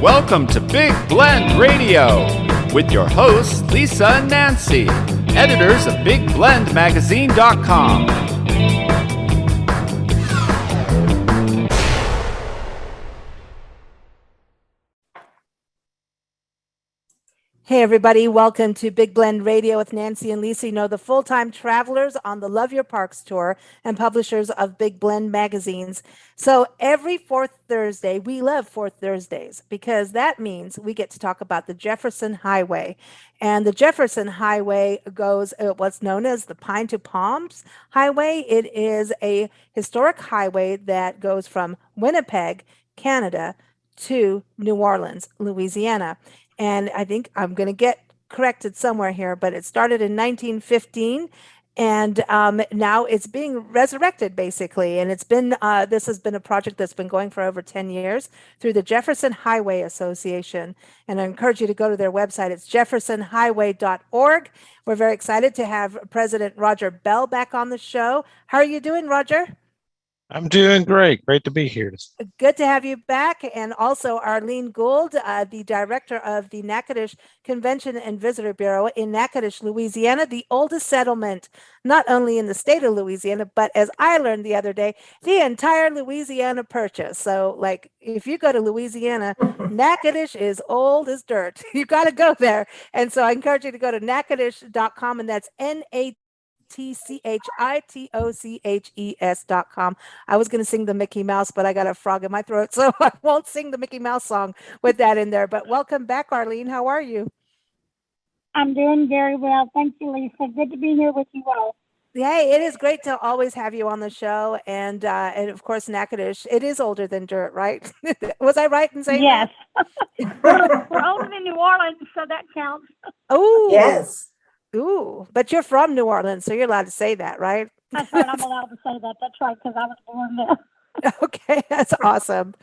Welcome to Big Blend Radio with your hosts Lisa and Nancy, editors of BigBlendMagazine.com. Hey everybody, welcome to Big Blend Radio with Nancy and Lisa. You know, the full-time travelers on the Love Your Parks tour and publishers of Big Blend magazines. So every fourth Thursday, we love fourth Thursdays because that means we get to talk about the Jefferson Highway. And the Jefferson Highway goes what's known as the Pine to Palms Highway. It is a historic highway that goes from Winnipeg, Canada, to New Orleans, Louisiana. And I think I'm going to get corrected somewhere here, but it started in 1915, and now it's being resurrected, basically. And it's been this has been a project that's been going for over 10 years through the Jefferson Highway Association. And I encourage you to go to their website. It's jeffersonhighway.org. We're very excited to have President Roger Bell back on the show. How are you doing, Roger? I'm doing great. Great to be here. Good to have you back. And also Arlene Gould, the director of the Natchitoches Convention and Visitor Bureau in Natchitoches, Louisiana, the oldest settlement, not only in the state of Louisiana, but as I learned the other day, the entire Louisiana Purchase. So like, if you go to Louisiana, Natchitoches is old as dirt. You got to go there. And so I encourage you to go to natchitoches.com, and that's Natchitoches.com. I was going to sing the Mickey Mouse, but I got a frog in my throat, so I won't sing the Mickey Mouse song with that in there. But welcome back, Arlene. How are you? I'm doing very well. Thank you, Lisa. Good to be here with you all. Hey, it is great to always have you on the show. And of course, Natchitoches, it is older than dirt, right? Was I right in saying yes. that? We're older than New Orleans, so that counts. Oh, yes. Ooh, but you're from New Orleans, so you're allowed to say that, right? That's right. I'm allowed to say that. That's right, because I was born there. Okay, that's awesome.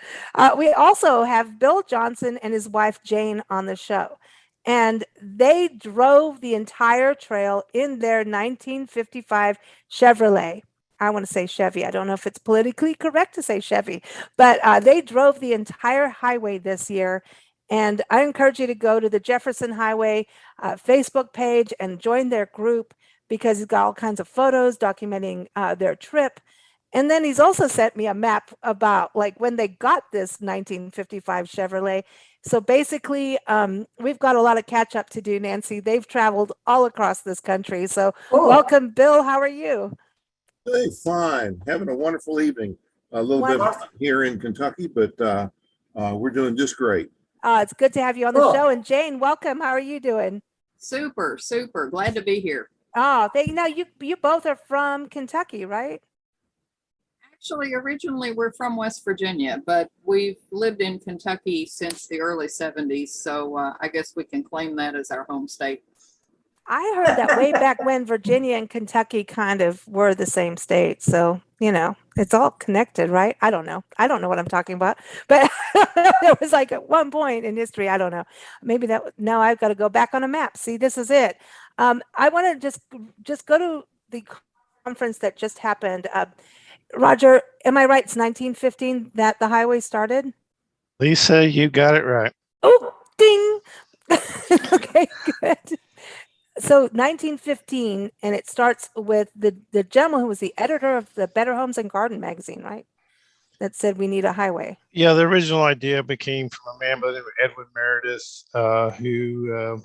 We also have Bill Johnson and his wife Jane on the show, and they drove the entire trail in their 1955 Chevrolet. I want to say Chevy. I don't know if it's politically correct to say Chevy, but they drove the entire highway this year. And I encourage you to go to the Jefferson Highway Facebook page and join their group, because he's got all kinds of photos documenting their trip. And then he's also sent me a map about like when they got this 1955 Chevrolet. So basically, we've got a lot of catch up to do, Nancy. They've traveled all across this country. So welcome, Bill. How are you? Hey, fine. Having a wonderful evening. A little bit here in Kentucky, but we're doing just great. It's good to have you on the show. And Jane, welcome. How are you doing? Super. Glad to be here. Oh, you both are from Kentucky, right? Actually, originally we're from West Virginia, but we've lived in Kentucky since the early 70s. So I guess we can claim that as our home state. I heard that way back when Virginia and Kentucky kind of were the same state. So, you know, it's all connected, right? I don't know what I'm talking about, but it was like at one point in history, I don't know. Maybe now I've got to go back on a map. See, this is it. I want to just go to the conference that just happened. Roger, am I right? It's 1915 that the highway started? Lisa, you got it right. Oh, ding. Okay, good. So 1915, and it starts with the gentleman who was the editor of the Better Homes and Garden magazine, right? That said we need a highway. Yeah, the original idea became from a man by the name of Edwin Meredith, who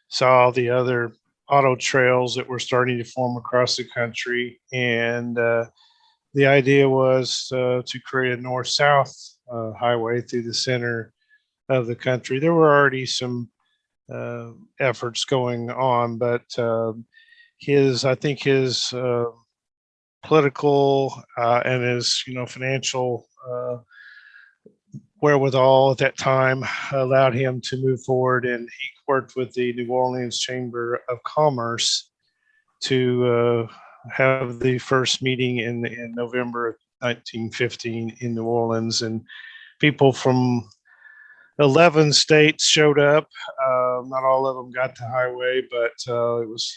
saw the other auto trails that were starting to form across the country. And the idea was to create a north-south highway through the center of the country. There were already some efforts going on, but his political and his financial wherewithal at that time allowed him to move forward, and he worked with the New Orleans Chamber of Commerce to have the first meeting in November of 1915 in New Orleans, and people from 11 states showed up. Not all of them got the highway, but it was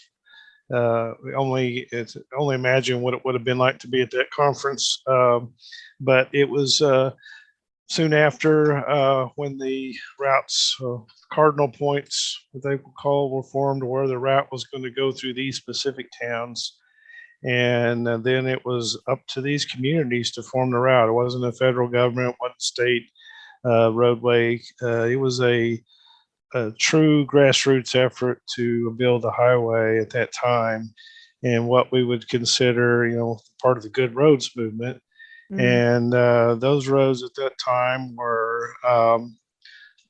only imagine what it would have been like to be at that conference. But it was soon after, when the routes, cardinal points, what they would call, were formed, where the route was going to go through these specific towns. And then it was up to these communities to form the route. It wasn't a federal government, it wasn't state roadway. It was a true grassroots effort to build a highway at that time, and what we would consider, part of the good roads movement. And those roads at that time were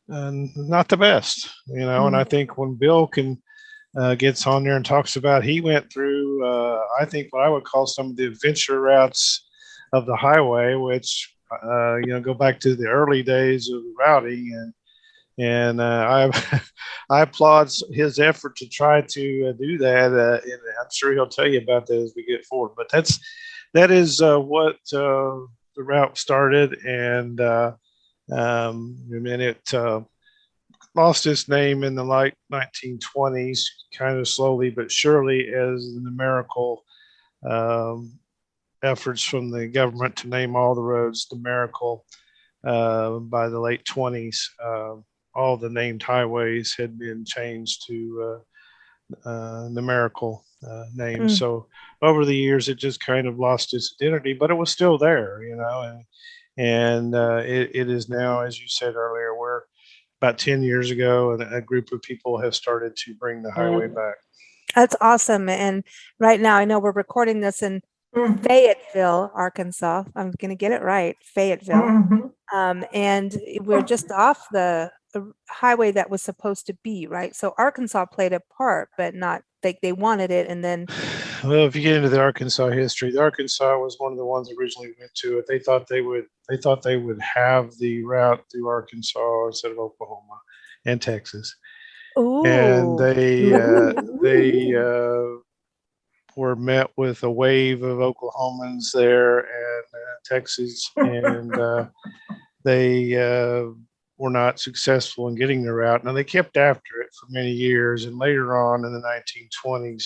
not the best, and I think when Bill gets on there and talks about, he went through, I think what I would call some of the adventure routes of the highway, which, go back to the early days of routing. And I applaud his effort to try to do that. And I'm sure he'll tell you about that as we get forward. But that is what the route started, and it lost its name in the late 1920s, kind of slowly but surely, as the numerical efforts from the government to name all the roads numerical. By the late 20s, all the named highways had been changed to numerical names. So over the years, it just kind of lost its identity, but it was still there, and it is now, as you said earlier, where about 10 years ago, a group of people have started to bring the highway back. That's awesome. And right now, I know we're recording this in Fayetteville, Arkansas. I'm going to get it right, Fayetteville. And we're just off the highway that was supposed to be, right? So Arkansas played a part, but not like they wanted it. And then, well, if you get into the Arkansas history, the Arkansas was one of the ones that originally went to it. They thought they would have the route through Arkansas instead of Oklahoma and Texas. ooh, And they were met with a wave of Oklahomans there and Texas, and they were not successful in getting the route. Now, they kept after it for many years, and later on in the 1920s,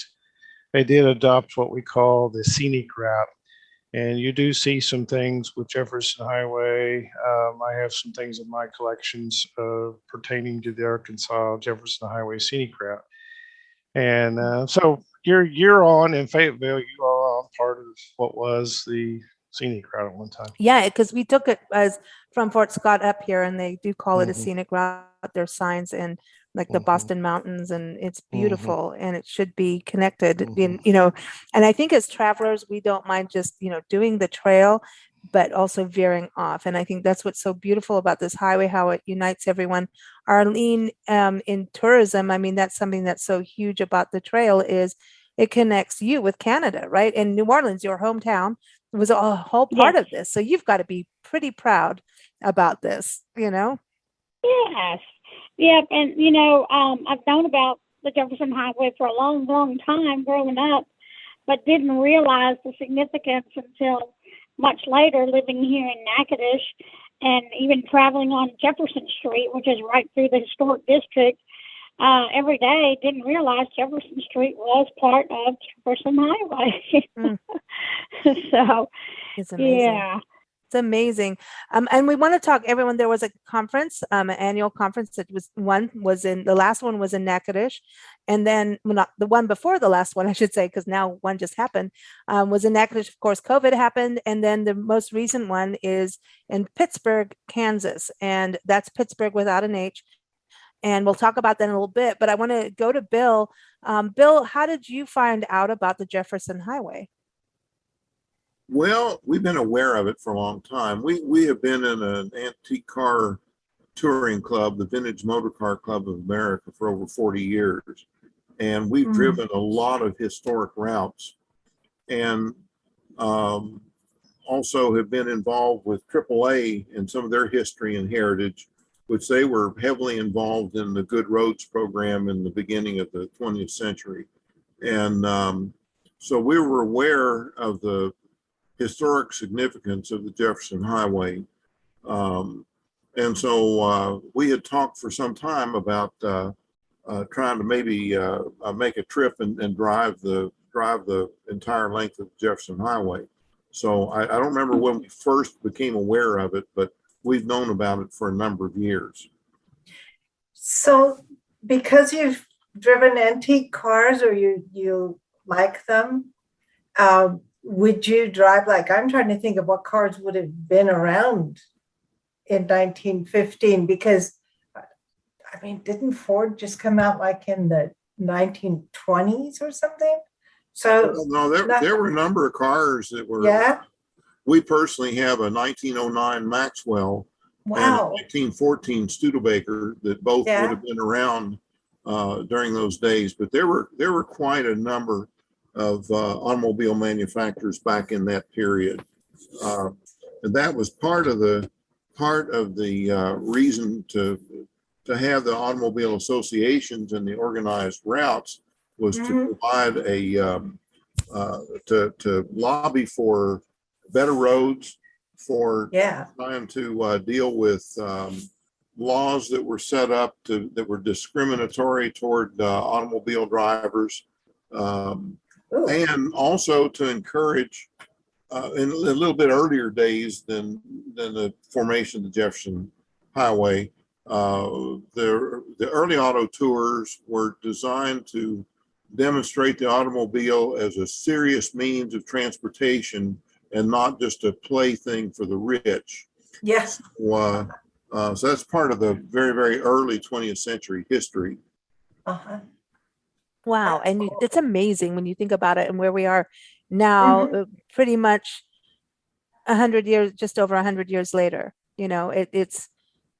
they did adopt what we call the scenic route. And you do see some things with Jefferson Highway. I have some things in my collections pertaining to the Arkansas Jefferson Highway scenic route. And so you're on in Fayetteville, you are on part of what was the scenic route at one time. yeah, because we took it as from Fort Scott up here, and they do call it a scenic route. There's signs in like the Boston Mountains, and it's beautiful, and it should be connected. And I think as travelers, we don't mind just doing the trail, but also veering off. And I think that's what's so beautiful about this highway, how it unites everyone. Arlene, in tourism, I mean, that's something that's so huge about the trail is it connects you with Canada, right? And New Orleans, your hometown, was a whole part of this. So you've got to be pretty proud about this, Yes. Yep. And, I've known about the Jefferson Highway for a long, long time growing up, but didn't realize the significance until much later, living here in Natchitoches and even traveling on Jefferson Street, which is right through the historic district, every day. Didn't realize Jefferson Street was part of Jefferson Highway. So, it's amazing. yeah. It's amazing. And we want to talk, everyone, there was a conference, an annual conference that the last one was in Natchitoches. And then, well, not the one before the last one, I should say, because now one just happened, was in Natchitoches. Of course, COVID happened. And then the most recent one is in Pittsburgh, Kansas. And that's Pittsburgh without an H. And we'll talk about that in a little bit. But I want to go to Bill. Bill, how did you find out about the Jefferson Highway? Well, we've been aware of it for a long time. We have been in an antique car touring club, the Vintage Motor Car Club of America, for over 40 years. And we've driven a lot of historic routes, and also have been involved with AAA in some of their history and heritage, which they were heavily involved in the Good Roads program in the beginning of the 20th century. And so we were aware of the historic significance of the Jefferson Highway. And so we had talked for some time about trying to maybe make a trip and drive the entire length of the Jefferson Highway. So I don't remember when we first became aware of it, but we've known about it for a number of years. So because you've driven antique cars or you like them, would you drive, like, I'm trying to think of what cars would have been around in 1915, because I mean, didn't Ford just come out like in the 1920s or something? So No, there were a number of cars that were. Yeah. We personally have a 1909 Maxwell and a Wow. 1914 Studebaker that both Yeah. would have been around during those days. But there were quite a number of automobile manufacturers back in that period, and that was part of the reason to have the automobile associations and the organized routes was to provide a to lobby for better roads, for trying to deal with laws that were set up that were discriminatory toward automobile drivers, and also to encourage in a little bit earlier days than the formation of the Jefferson Highway. The early auto tours were designed to demonstrate the automobile as a serious means of transportation and not just a plaything for the rich. Yes. So that's part of the very, very early 20th century history. Uh-huh. Wow. And it's amazing when you think about it and where we are now, pretty much 100 years, just over 100 years later. You know, it's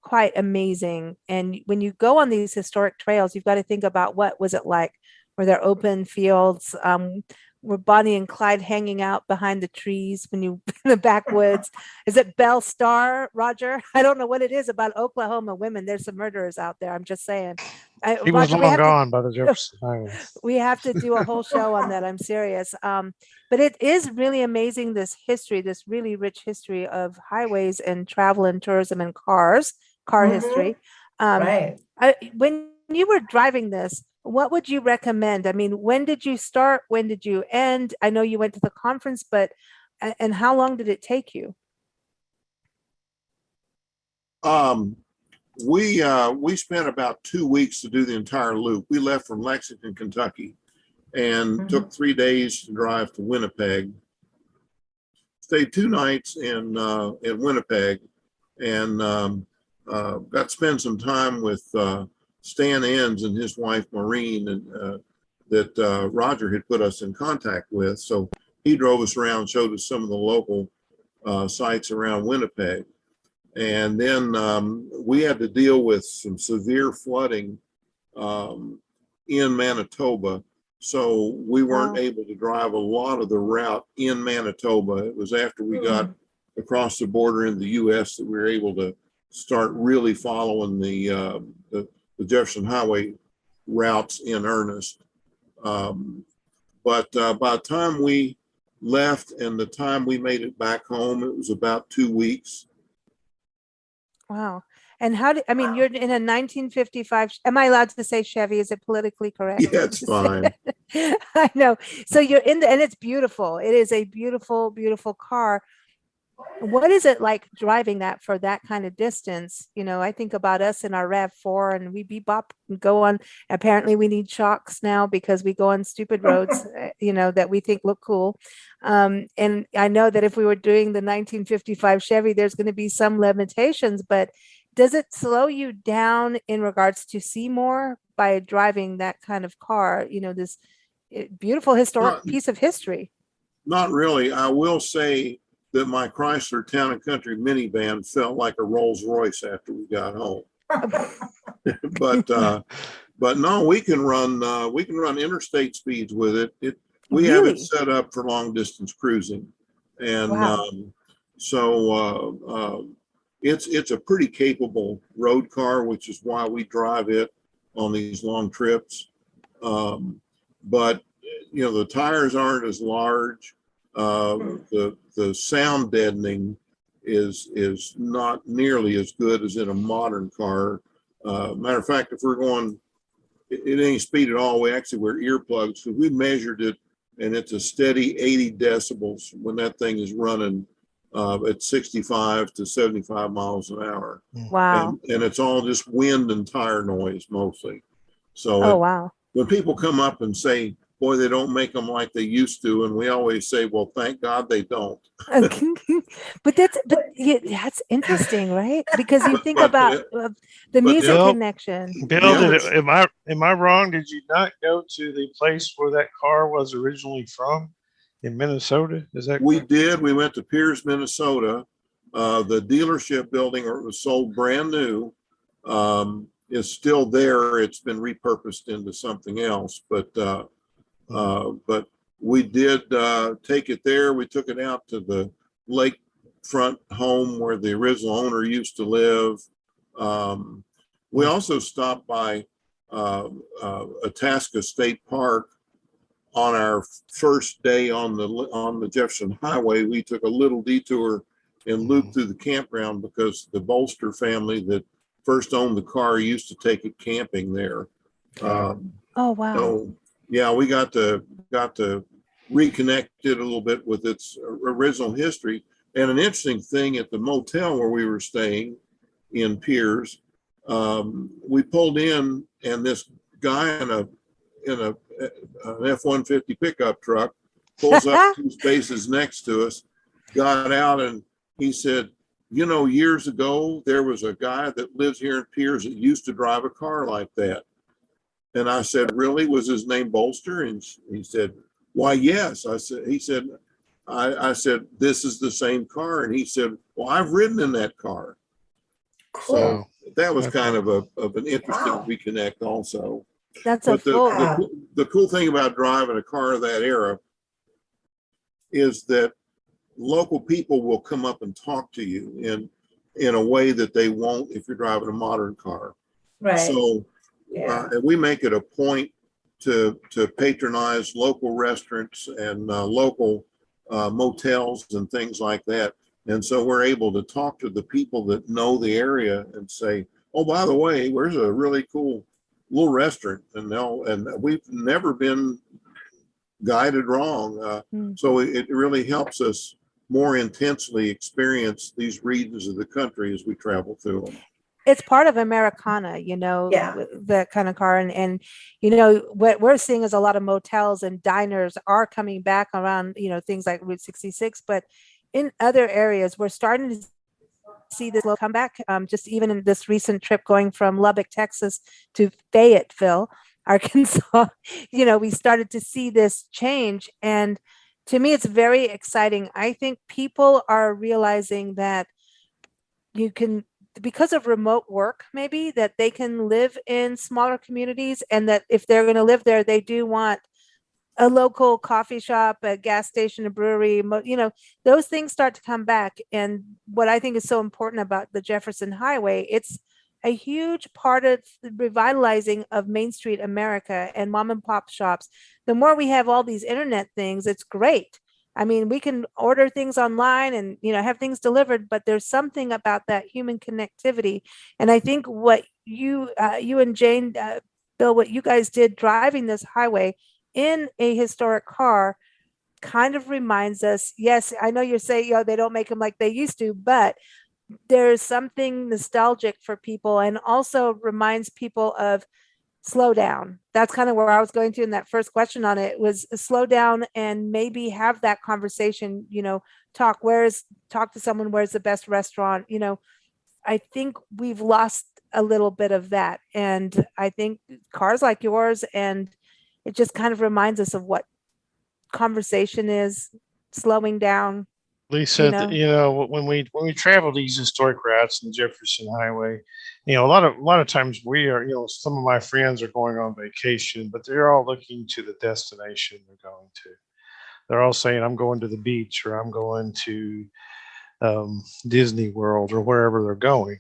quite amazing. And when you go on these historic trails, you've got to think about what was it like? Were there open fields? Were Bonnie and Clyde hanging out behind the trees when you in the backwoods? Is it Belle Starr, Roger? I don't know what it is about Oklahoma women. There's some murderers out there. I'm just saying. He was long gone by the Jefferson Highway. We have to do a whole show on that. I'm serious. But it is really amazing, this history, this really rich history of highways and travel and tourism and car history. Right. When you were driving this, what would you recommend? I mean, when did you start? When did you end? I know you went to the conference, but and how long did it take you? We spent about 2 weeks to do the entire loop. We left from Lexington, Kentucky, and took 3 days to drive to Winnipeg. Stayed 2 nights in Winnipeg, and got to spend some time with Stan Enns and his wife Maureen, and that Roger had put us in contact with. So he drove us around, showed us some of the local sites around Winnipeg. And then we had to deal with some severe flooding in Manitoba. So we weren't able to drive a lot of the route in Manitoba. It was after we got across the border in the U.S. that we were able to start really following the Jefferson Highway routes in earnest. But by the time we left and the time we made it back home, it was about 2 weeks. Wow. And I mean, you're in a 1955, am I allowed to say Chevy? Is it politically correct? Yeah, it's fine. I know. So you're in and it's beautiful. It is a beautiful, beautiful car. What is it like driving that for that kind of distance? You know, I think about us in our RAV4 and we bebop and go on. Apparently we need shocks now because we go on stupid roads, you know, that we think look cool. And I know that if we were doing the 1955 Chevy, there's going to be some limitations, but does it slow you down in regards to see more by driving that kind of car? You know, this beautiful historic piece of history. Not really. I will say that my Chrysler Town and Country minivan felt like a Rolls Royce after we got home. But no, we can run interstate speeds with it. We have it set up for long distance cruising, and it's a pretty capable road car, which is why we drive it on these long trips. But you know, the tires aren't as large. The sound deadening is not nearly as good as in a modern car. Matter of fact, if we're going at any speed at all, we actually wear earplugs. So we measured it, and it's a steady 80 decibels when that thing is running at 65 to 75 miles an hour. Wow. And it's all just wind and tire noise mostly. So Oh, wow. when people come up and say, boy, they don't make them like they used to, and we always say, well, thank God they don't. But that's interesting, right? Because you think But, about the music Bill- connection. Bill, Yeah. am I wrong? Did you not go to the place where that car was originally from in Minnesota? Is that We correct? did. We went to Pierce, Minnesota. The dealership building, or it was sold brand new, is still there. It's been repurposed into something else, but we did take it there. We took it out to the lakefront home where the original owner used to live. We also stopped by Itasca State Park on our first day on the Jefferson Highway. We took a little detour and looped through the campground because the Bolster family that first owned the car used to take it camping there. Oh, wow. So yeah, we got to reconnect it a little bit with its original history. And an interesting thing at the motel where we were staying in Piers, we pulled in, and this guy in an F-150 pickup truck pulls up 2 spaces next to us, got out, and he said, you know, years ago, there was a guy that lives here in Piers that used to drive a car like that. And I said, really? Was his name Bolster? And he said, why, yes. I said, I said, this is the same car. And he said, well, I've ridden in that car. Cool. So that was Okay. kind of an interesting Wow. reconnect also. That's a But full. the cool thing about driving a car of that era is that local people will come up and talk to you in a way that they won't if you're driving a modern car. Right. So and we make it a point to patronize local restaurants and local motels and things like that. And so we're able to talk to the people that know the area and say, oh, by the way, where's a really cool little restaurant? And we've never been guided wrong. So it really helps us more intensely experience these regions of the country as we travel through them. It's part of Americana, you know, Yeah. that kind of car. And, you know, what we're seeing is a lot of motels and diners are coming back around, you know, things like Route 66, but in other areas, we're starting to see this come back. Just even in this recent trip going from Lubbock, Texas to Fayetteville, Arkansas, you know, we started to see this change. And to me, it's very exciting. I think people are realizing that you can, because of remote work, maybe that they can live in smaller communities, and that if they're going to live there, they do want a local coffee shop, a gas station, a brewery, you know, those things start to come back. And what I think is so important about the Jefferson Highway, it's a huge part of the revitalizing of Main Street America and mom and pop shops. The more we have all these internet things, it's great. I mean, we can order things online and, you know, have things delivered, but there's something about that human connectivity. And I think what you and Jane, Bill, what you guys did driving this highway in a historic car kind of reminds us, yes, I know you're saying, you know, they don't make them like they used to, but there's something nostalgic for people, and also reminds people of slow down. That's kind of where I was going to in that first question on it, was slow down and maybe have that conversation, you know, talk to someone, where's the best restaurant, you know. I think we've lost a little bit of that. And I think cars like yours, and it just kind of reminds us of what conversation is, slowing down. Lisa, you know, when we travel these historic routes in the Jefferson Highway, you know, a lot of times we are, you know, some of my friends are going on vacation, but they're all looking to the destination they're going to. They're all saying, I'm going to the beach, or I'm going to Disney World, or wherever they're going.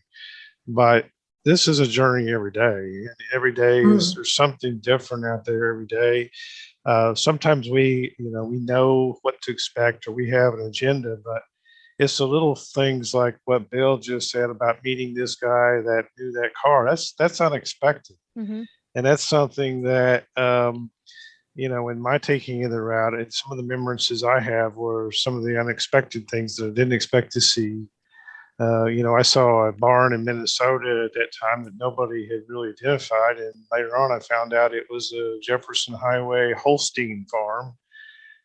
But this is a journey every day. Every day there's something different out there every day. Sometimes we know what to expect, or we have an agenda, but it's the little things like what Bill just said about meeting this guy that knew that car. That's unexpected. Mm-hmm. And that's something that in my taking of the route, and some of the remembrances I have were some of the unexpected things that I didn't expect to see. I saw a barn in Minnesota at that time that nobody had really identified. And later on, I found out it was a Jefferson Highway Holstein farm.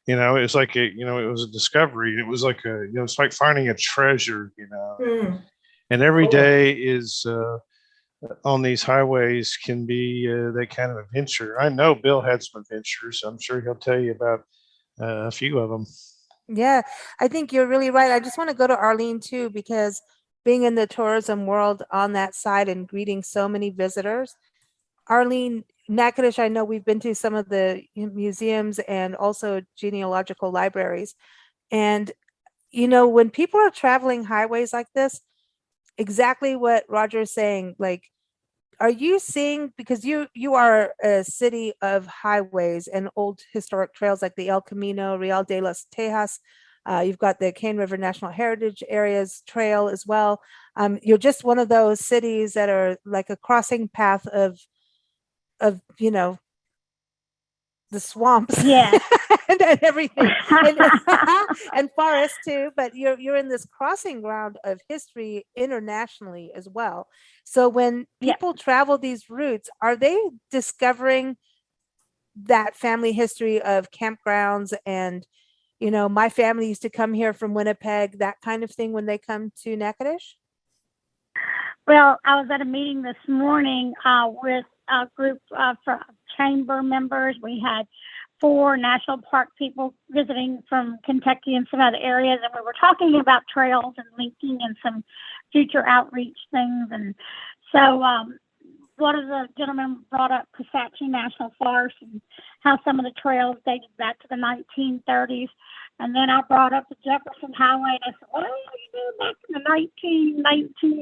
It's like it was a discovery. It was like it's like finding a treasure, and every day is, on these highways can be that kind of adventure. I know Bill had some adventures. I'm sure he'll tell you about a few of them. Yeah, I think you're really right. I just want to go to Arlene too, because being in the tourism world on that side and greeting so many visitors, Arlene, Natchitoches, I know we've been to some of the museums and also genealogical libraries. And, when people are traveling highways like this, exactly what Roger is saying, like, are you seeing, because you are a city of highways and old historic trails like the El Camino, Real de las Tejas, you've got the Cane River National Heritage Areas Trail as well. You're just one of those cities that are like a crossing path of the swamps. Yeah. and everything, and forests too. But you're in this crossing ground of history internationally as well. So when people travel these routes, are they discovering that family history of campgrounds and, my family used to come here from Winnipeg, that kind of thing when they come to Natchitoches? Well, I was at a meeting this morning with a group of chamber members. We had 4 national park people visiting from Kentucky and some other areas, and we were talking about trails and linking and some future outreach things. And so one of the gentlemen brought up Coxsackie National Forest and how some of the trails dated back to the 1930s. And then I brought up the Jefferson Highway, and I said, well, back in the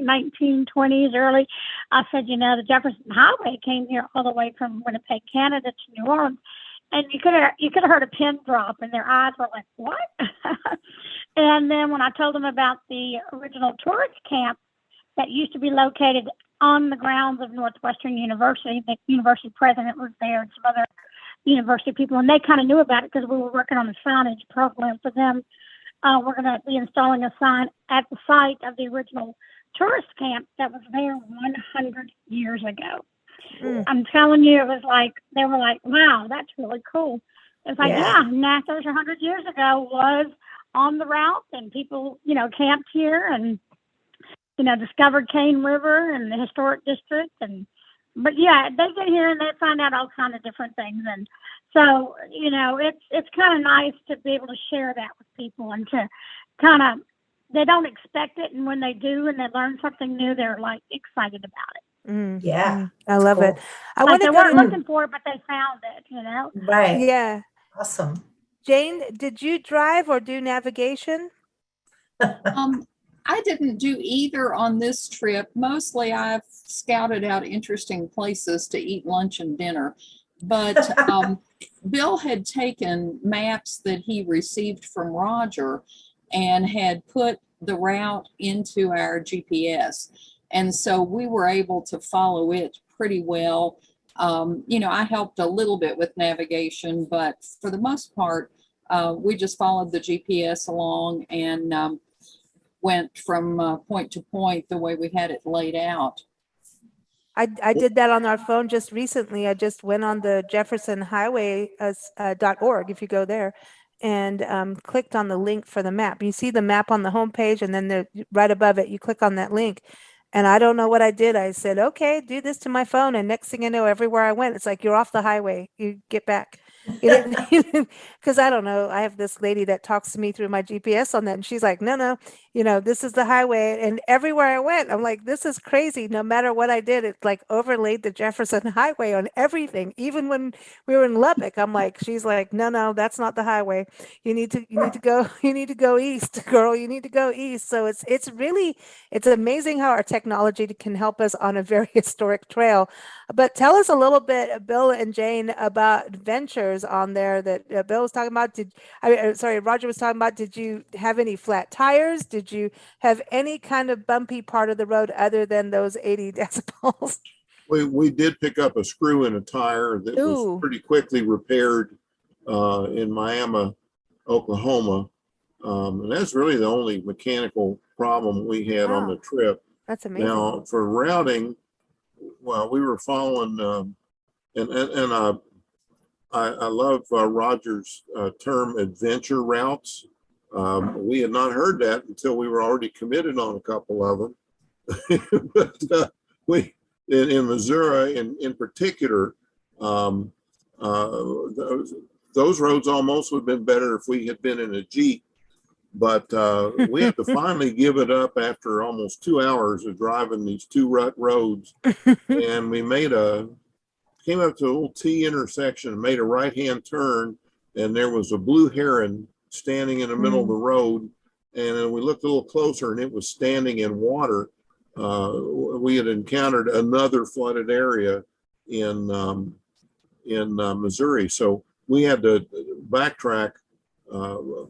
1920s, early, I said, the Jefferson Highway came here all the way from Winnipeg, Canada to New Orleans. And you could have heard a pin drop, and their eyes were like, what? And then when I told them about the original tourist camp that used to be located on the grounds of Northwestern University, the university president was there and some other university people, and they kind of knew about it because we were working on a signage program for them. We're going to be installing a sign at the site of the original tourist camp that was there 100 years ago. I'm telling you, it was like, they were like, wow, that's really cool. It's like, Natchitoches 100 years ago was on the route, and people, camped here and, discovered Cane River and the historic district. But they get here and they find out all kinds of different things. And so, it's kind of nice to be able to share that with people and to they don't expect it. And when they do and they learn something new, they're like excited about it. Yeah. I love it. I Like want they to weren't go looking for it, but they found it, Right. Yeah. Awesome. Jane, did you drive or do navigation? I didn't do either on this trip. Mostly I've scouted out interesting places to eat lunch and dinner. But Bill had taken maps that he received from Roger and had put the route into our GPS. And so we were able to follow it pretty well. I helped a little bit with navigation, but for the most part, we just followed the GPS along and went from point to point the way we had it laid out. I did that on our phone just recently. I just went on the Jefferson Highway .org, if you go there, and clicked on the link for the map. You see the map on the homepage, and then right above it, you click on that link. And I don't know what I did. I said, okay, do this to my phone. And next thing I know, everywhere I went, it's like, you're off the highway. You get back. Because I don't know. I have this lady that talks to me through my GPS on that. And she's like, no, this is the highway. And everywhere I went, I'm like, this is crazy. No matter what I did, it's like overlaid the Jefferson Highway on everything. Even when we were in Lubbock, she's like, no, that's not the highway. You need to go east, girl. You need to go east. So it's amazing how our technology can help us on a very historic trail. But tell us a little bit, Bill and Jane, about adventures on there that Bill was talking about. Roger was talking about. Did you have any flat tires? Did you have any kind of bumpy part of the road other than those 80 decibels? We did pick up a screw in a tire that was pretty quickly repaired in Miami, Oklahoma. And that's really the only mechanical problem we had on Wow. the trip. That's amazing. Now, for routing, well, we were following, I love Roger's term adventure routes. We had not heard that until we were already committed on a couple of them. But we in Missouri, in particular, those roads almost would have been better if we had been in a Jeep. But we had to finally give it up after almost 2 hours of driving these two rut roads, and we came up to a little T intersection and made a right-hand turn, and there was a blue heron standing in the middle of the road. And then we looked a little closer, and it was standing in water. We had encountered another flooded area in Missouri, so we had to backtrack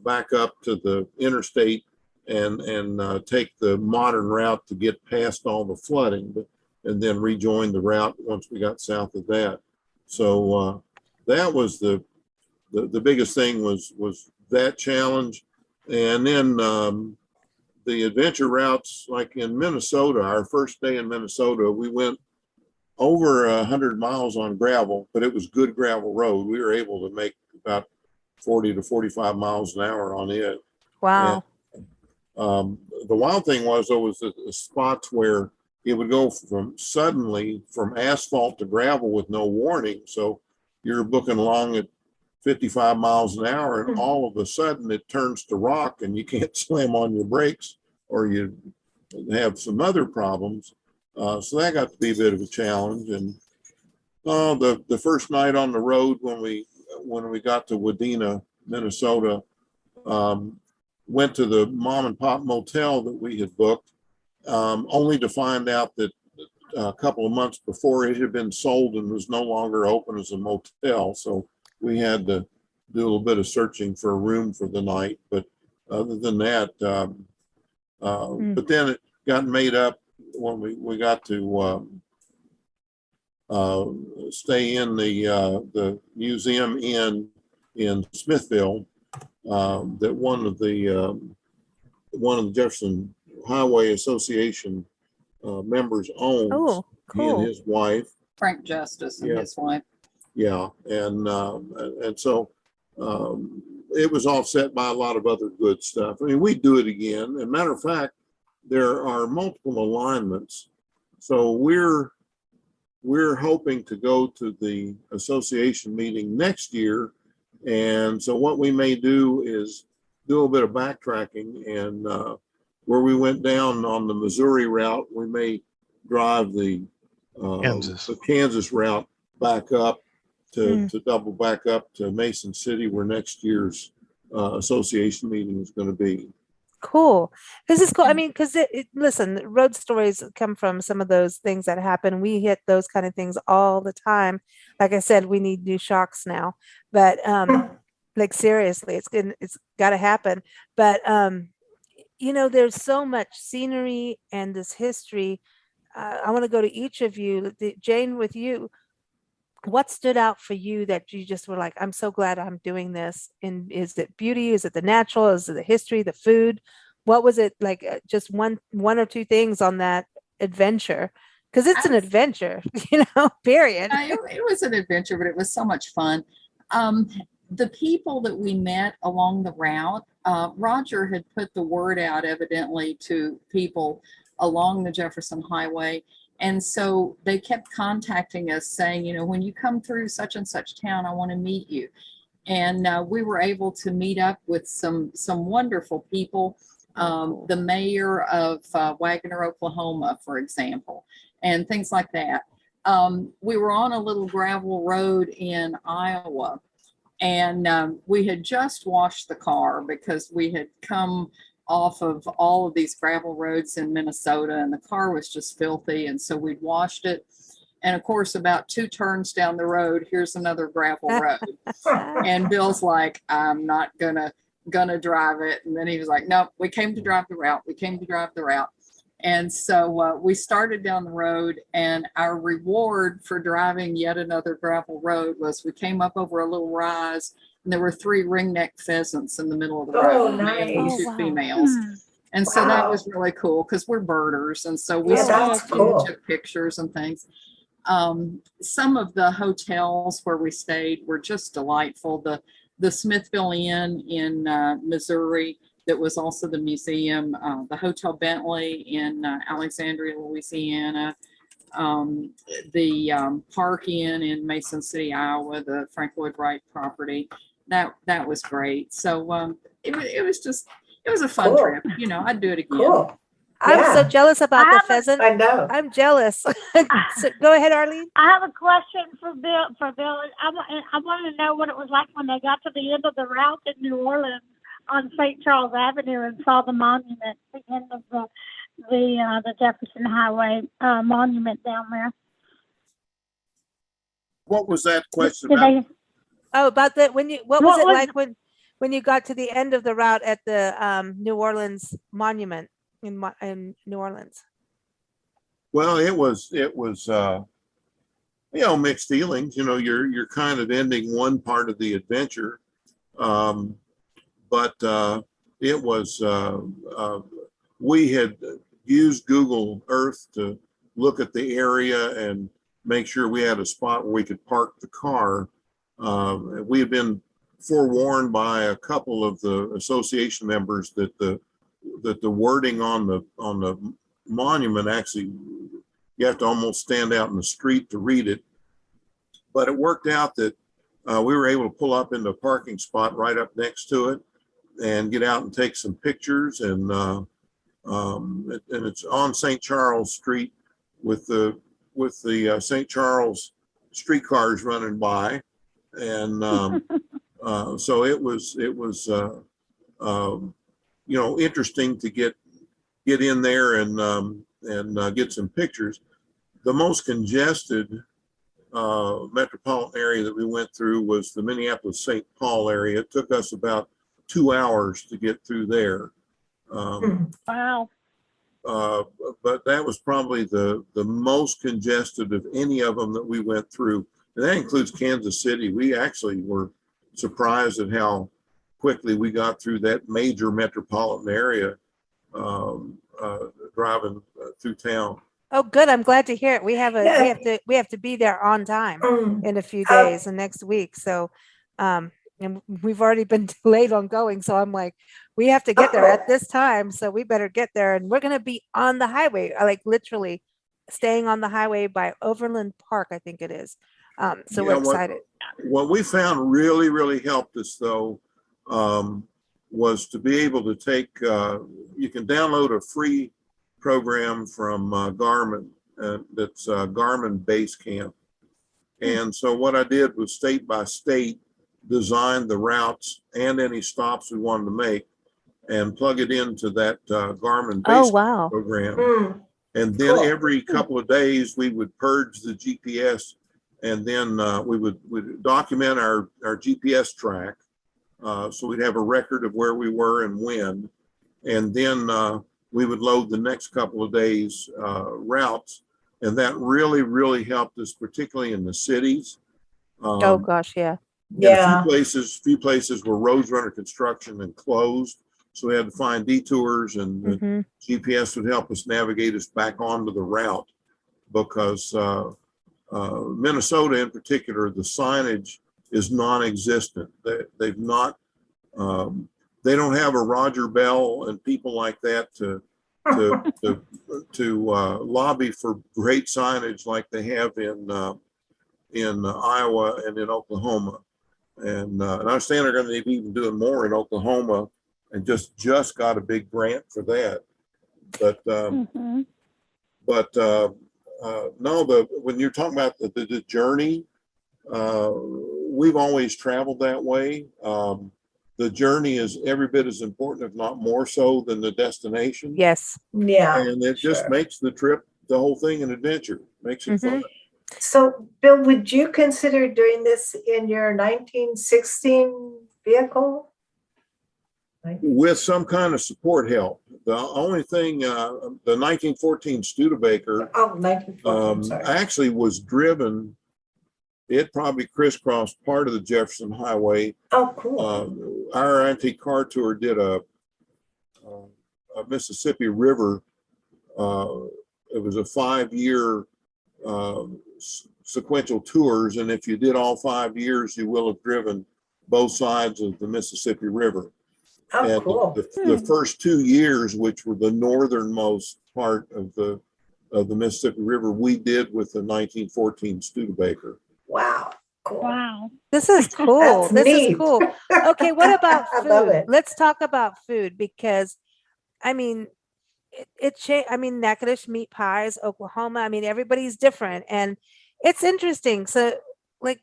back up to the interstate and take the modern route to get past all the flooding, and then rejoin the route once we got south of that. So that was the biggest thing was that challenge. And then the adventure routes, like in Minnesota, our first day in Minnesota, we went over 100 miles on gravel, but it was good gravel road. We were able to make about 40 to 45 miles an hour on it. Wow. And, the wild thing was there was the spots where it would go suddenly from asphalt to gravel with no warning. So you're booking along at 55 miles an hour, and all of a sudden it turns to rock, and you can't slam on your brakes, or you have some other problems. So that got to be a bit of a challenge. And the first night on the road when we got to Wadena, Minnesota, went to the mom and pop motel that we had booked, only to find out that a couple of months before it had been sold and was no longer open as a motel. So we had to do a little bit of searching for a room for the night. But other than that, but then it got made up when we got to stay in the museum in Smithville, that one of the Jefferson Highway Association members owns. Oh, He and cool. his wife. Frank Justice and Yeah. his wife. Yeah, and so it was offset by a lot of other good stuff. I mean, we do it again. As a matter of fact, there are multiple alignments. So we're hoping to go to the association meeting next year. And so what we may do is do a little bit of backtracking, and where we went down on the Missouri route, we may drive the Kansas route back up to double back up to Mason City, where next year's association meeting is going to be. Cool. This is cool. I mean, because listen, road stories come from some of those things that happen. We hit those kind of things all the time. Like I said, we need new shocks now, but like seriously, it's got to happen. But there's so much scenery and this history. I want to go to each of you. Jane, with you, what stood out for you that you just were like, I'm so glad I'm doing this? And is it beauty? Is it the natural? Is it the history, the food? What was it like? Just one or two things on that adventure? Because it's an adventure, period. It was an adventure, but it was so much fun. The people that we met along the route, Roger had put the word out evidently to people along the Jefferson Highway. And so they kept contacting us saying, when you come through such and such town, I want to meet you. And we were able to meet up with some wonderful people. The mayor of Wagoner, Oklahoma, for example, and things like that. We were on a little gravel road in Iowa, and we had just washed the car because we had come off of all of these gravel roads in Minnesota, and the car was just filthy. And so we'd washed it. And of course, about 2 turns down the road, here's another gravel road. And Bill's like, I'm not gonna drive it. And then he was like, no, we came to drive the route. And so we started down the road, and our reward for driving yet another gravel road was we came up over a little rise, and there were 3 ringneck pheasants in the middle of the Oh, road, male and nice. 2 Oh, wow. females. And so that Wow. was really cool because we're birders, and so we Yeah, that's stopped and cool. took pictures and things. Some of the hotels where we stayed were just delightful. The Smithville Inn in Missouri, that was also the museum, the Hotel Bentley in Alexandria, Louisiana, the Park Inn in Mason City, Iowa, the Frank Lloyd Wright property. That was great. So it was a fun Cool. trip. You know, I'd do it again. Cool. I'm so Yeah. jealous about I the have a- pheasant. I know. I'm jealous. So, go ahead, Arlene. I have a question for Bill. I want to know what it was like when they got to the end of the route in New Orleans on St. Charles Avenue and saw the monument, the end of the Jefferson Highway monument down there. What was that question Did about? they? Oh, about the what was What it was- like when you got to the end of the route at the New Orleans monument in New Orleans? Well, it was mixed feelings. You know, you're kind of ending one part of the adventure, but it was we had used Google Earth to look at the area and make sure we had a spot where we could park the car. We had been forewarned by a couple of the association members that the wording on the monument, actually you have to almost stand out in the street to read it. But it worked out that we were able to pull up into a parking spot right up next to it and get out and take some pictures. And it's on St. Charles Street with the St. Charles streetcars running by. And so it was interesting to get in there and get some pictures. The most congested metropolitan area that we went through was the Minneapolis-St. Paul area. It took us about 2 hours to get through there. Wow. But that was probably the most congested of any of them that we went through. And that includes Kansas City. We actually were surprised at how quickly we got through that major metropolitan area driving through town. Oh, good. I'm glad to hear it. We have Yeah. we have to be there on time Mm. in a few How- days and next week. So, and we've already been delayed on going. So I'm like, we have to get there at this time. So we better get there. And we're going to be on the highway, like literally staying on the highway by Overland Park, I think it is. So we're Yeah, excited. What we found really, really helped us though, was to be able to take, you can download a free program from Garmin, that's Garmin Basecamp. And so what I did was state by state, designed the routes and any stops we wanted to make and plug it into that Garmin Oh, Basecamp wow. program. Mm. And then Cool. every couple of days, we would purge the GPS, and then we'd document our GPS track. So we'd have a record of where we were and when. And then we would load the next couple of days routes. And that really, really helped us, particularly in the cities. Oh, gosh. Yeah. And Yeah. a few places where roads were under construction and closed. So we had to find detours, and the Mhm. GPS would help us navigate us back onto the route, because Minnesota in particular, the signage is non-existent. They've not, they don't have a Roger Bell and people like that to lobby for great signage like they have in Iowa and in Oklahoma. And I understand they're going to be even doing more in Oklahoma, and just got a big grant for that. But Mhm. no, when you're talking about the journey, we've always traveled that way. The journey is every bit as important, if not more so, than the destination. Yes. Yeah. And it just sure. makes the trip, the whole thing, an adventure. Makes it fun. So, Bill, would you consider doing this in your 1916 vehicle? With some kind of support help. The only thing, the 1914 Studebaker Oh, 1914, sorry. actually was driven it probably crisscrossed part of the Jefferson Highway. Oh, cool. Our antique car tour did a Mississippi River. It was a 5-year sequential tours, and if you did all 5 years, you will have driven both sides of the Mississippi River. Oh, And cool. the first 2 years, which were the northernmost part of the Mississippi River, we did with the 1914 Studebaker. Wow. Cool. Wow. This is cool. That's This neat. is cool. Okay, what about I love food? it. Let's talk about food because, I mean, I mean, Natchitoches meat pies, Oklahoma. I mean, everybody's different, and it's interesting. So, like,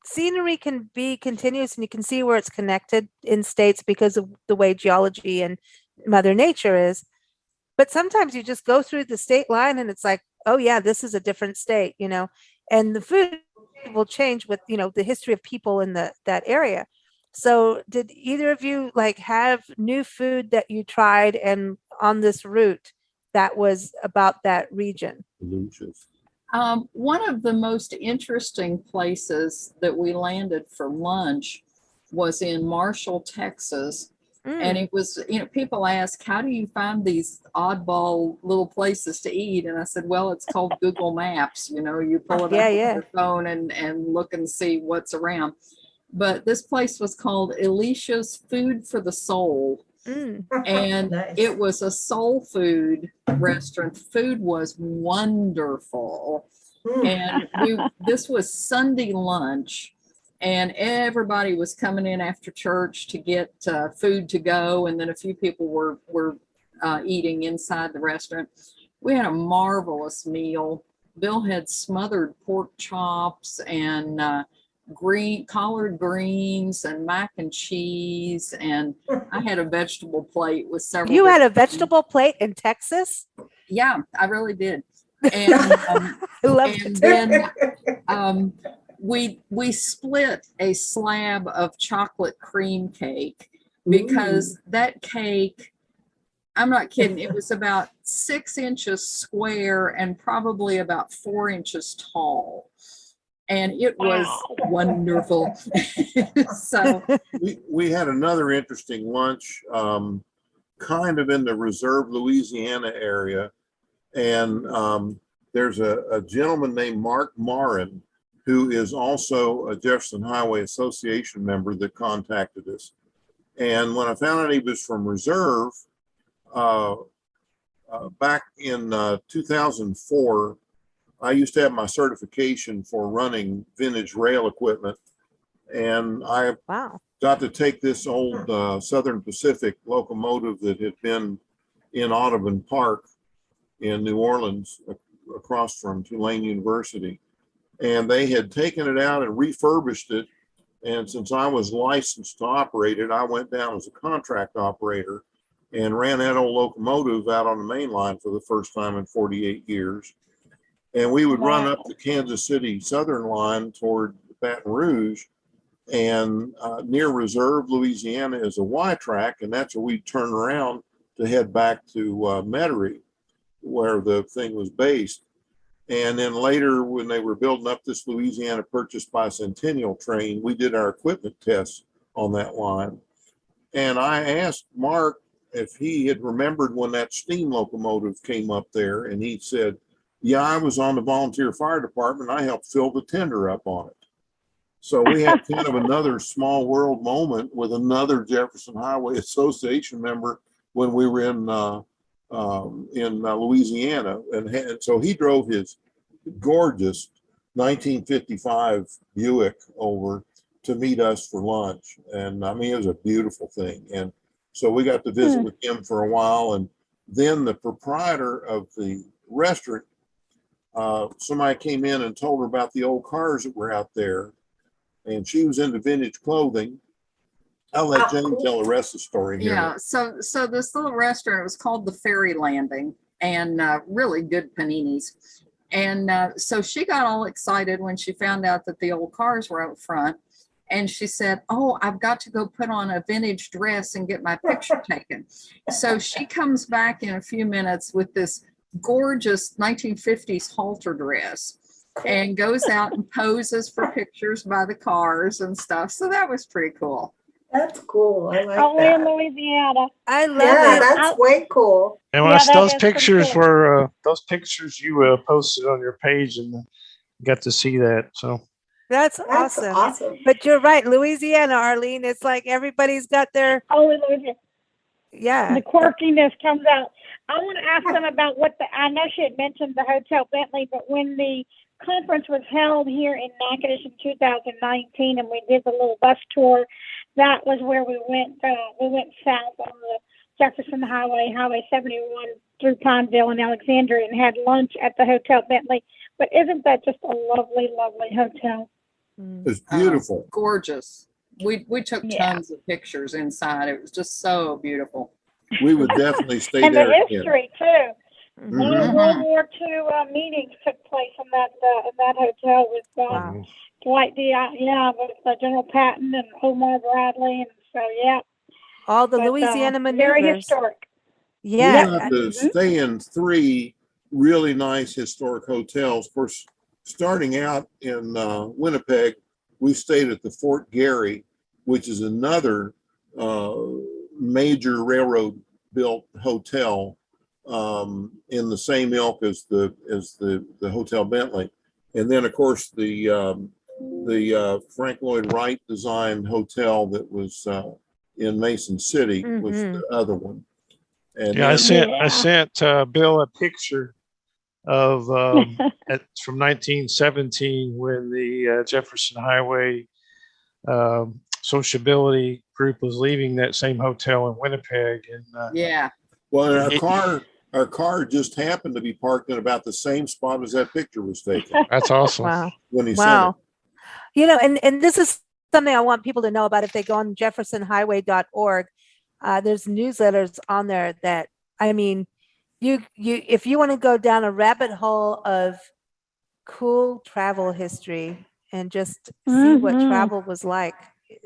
scenery can be continuous, and you can see where it's connected in states because of the way geology and Mother Nature is. But sometimes you just go through the state line, and it's like, oh yeah, this is a different state, you know, and the food will change with, you know, the history of people in that area. So did either of you like have new food that you tried and on this route that was about that region? Lucius. One of the most interesting places that we landed for lunch was in Marshall, Texas. And it was, you know, people ask, how do you find these oddball little places to eat? And I said, well, it's called Google Maps. You know, you pull it up on your phone and look and see what's around. But this place was called Elisha's Food for the Soul. And Nice. it was a soul food restaurant. Food was wonderful. And this was Sunday lunch. And everybody was coming in after church to get food to go. And then a few people were eating inside the restaurant. We had a marvelous meal. Bill had smothered pork chops and collard greens and mac and cheese. And I had a vegetable plate with several. You had a vegetable plate in Texas? Yeah, I really did. And, I love and it. then we split a slab of chocolate cream cake because that cake, I'm not kidding, it was about 6 inches square and probably about 4 inches tall. And it was wonderful. So we had another interesting lunch, kind of in the Reserve, Louisiana area. And there's a gentleman named Mark Marin, who is also a Jefferson Highway Association member that contacted us. And when I found out he was from Reserve, back in 2004, I used to have my certification for running vintage rail equipment. And I got to take this old Southern Pacific locomotive that had been in Audubon Park in New Orleans across from Tulane University. And they had taken it out and refurbished it. And since I was licensed to operate it, I went down as a contract operator and ran that old locomotive out on the main line for the first time in 48 years. And we would run up the Kansas City Southern line toward Baton Rouge, and near Reserve, Louisiana is a Y track, and that's where we'd turn around to head back to Metairie, where the thing was based. And then later, when they were building up this Louisiana Purchased Bicentennial train, we did our equipment tests on that line. And I asked Mark if he had remembered when that steam locomotive came up there, and he said, yeah, I was on the volunteer fire department. I helped fill the tender up on it. So we had kind of another small world moment with another Jefferson Highway Association member when we were in Louisiana. And so he drove his gorgeous 1955 Buick over to meet us for lunch. And I mean, it was a beautiful thing. And so we got to visit with him for a while. And then the proprietor of the restaurant, somebody came in and told her about the old cars that were out there. And she was into vintage clothing. I'll let Jane tell the rest of the story here. yeah, so this little restaurant was called the Ferry Landing, and really good paninis. And so she got all excited when she found out that the old cars were out front. And she said, oh, I've got to go put on a vintage dress and get my picture taken. So she comes back in a few minutes with this gorgeous 1950s halter dress. and goes out and poses for pictures by the cars and stuff. So that was pretty cool. That's cool. I like Only in that. Louisiana. I love Yeah, it. that's way cool. And Yeah, that those is pretty pictures cool. were those pictures you posted on your page, and got to see that. So That's That's awesome. awesome. But you're right, Louisiana, Arlene. It's like everybody's got their Only Louisiana. yeah. The quirkiness comes out. I want to ask them about I know she had mentioned the Hotel Bentley, but when the conference was held here in Natchitoches in 2019 and we did the little bus tour, that was where we went south on the Jefferson Highway, Highway 71 through Pineville and Alexandria, and had lunch at the Hotel Bentley. But isn't that just a lovely, lovely hotel? It's beautiful. Gorgeous. We took tons of pictures inside. It was just so beautiful. We would definitely stay And there the again. history too. Mhm. One of World War II meetings took place in that hotel with Wow. Dwight D. With General Patton and Omar Bradley, and so All the But, Louisiana very maneuvers. historic. We Yeah. got to stay in 3 really nice historic hotels. Of course, starting out in Winnipeg, we stayed at the Fort Garry, which is another major railroad built hotel in the same ilk as the Hotel Bentley. And then, of course, the Frank Lloyd Wright designed hotel that was in Mason City was the other one. And yeah, I then- sent Bill a picture of from 1917 when the Jefferson Highway sociability group was leaving that same hotel in Winnipeg. And well, our car just happened to be parked in about the same spot as that picture was taken that's awesome. Wow. when he Wow. sent it. And this is something I want people to know about. If they go on jeffersonhighway.org, there's newsletters on there that, I mean, you if you want to go down a rabbit hole of cool travel history and just see what travel was like